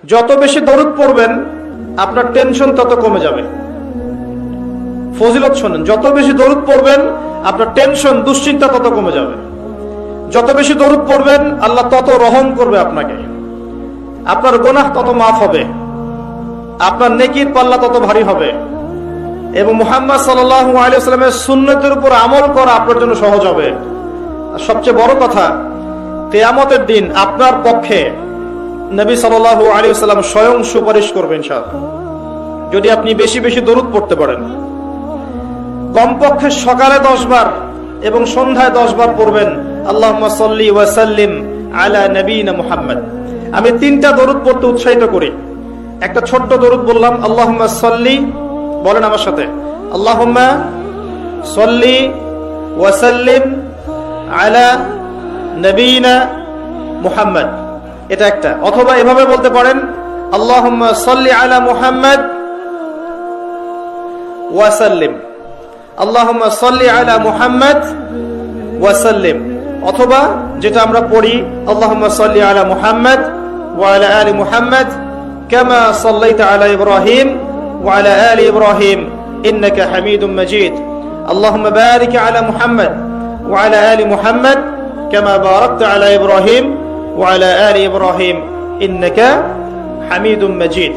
যত বেশি দরুদ পড়বেন আপনার টেনশন তত কমে যাবে। ফজিলত শোনেন, যত বেশি দরুদ পড়বেন আপনার টেনশন দুশ্চিন্তা তত কমে যাবে। যত বেশি দরুদ পড়বেন আল্লাহ তত রহম করবে আপনাকে, আপনার গুনাহ তত মাফ হবে, আপনার নেকির পাল্লা তত ভারী হবে এবং মুহাম্মদ সাল্লাল্লাহু আলাইহি ওয়াসাল্লামের সুন্নতের উপর আমল করা আপনার জন্য সহজ হবে। আর সবচেয়ে বড় কথা, কিয়ামতের দিন আপনার পক্ষে নবী সাল্লাল্লাহু আলাইহি ওয়াসাল্লাম স্বয়ং সুপারিশ করবেন ইনশাআল্লাহ, যদি আপনি বেশি বেশি দরুদ পড়তে পারেন। কমপক্ষে সকালে 10 বার এবং সন্ধ্যায় 10 বার পড়বেন আল্লাহুম্মা সাল্লি ওয়া সাল্লিম আলা নবিয়িনা মুহাম্মদ। আমি 3টা দরুদ পড়তে উৎসাহিত করি। একটা ছোট্ট দরুদ বললাম, আল্লাহুম্মা সাল্লি, বলেন আমার সাথে, আল্লাহুম্মা সাল্লি ওয়া সাল্লিম আলা নবিয়িনা মুহাম্মদ, এটা একটা। অথবা এভাবে বলতে পারেন, আল্লাহুম্মা সাল্লি আলা মুহাম্মদ ওয়া সাল্লিম, আল্লাহুম্মা সাল্লি আলা মুহাম্মদ ওয়া সাল্লিম। অথবা যেটা আমরা পড়ি, আল্লাহুম্মা সাল্লি আলা মুহাম্মদ ওয়া আলা আলি মুহাম্মদ কামা সাল্লাইতা আলা ইব্রাহিম ওয়া আলা আলি ইব্রাহিম ইন্নাকা হামিদুম মাজিদ। আল্লাহুম্মা বারিক আলা মুহাম্মদ ওয়া আলা আলি মুহাম্মদ কামা বারাকতা আলা ইব্রাহিম ওয়া আলা আলি ইব্রাহিম ইন্নাকা হামিদুম মাজিদ।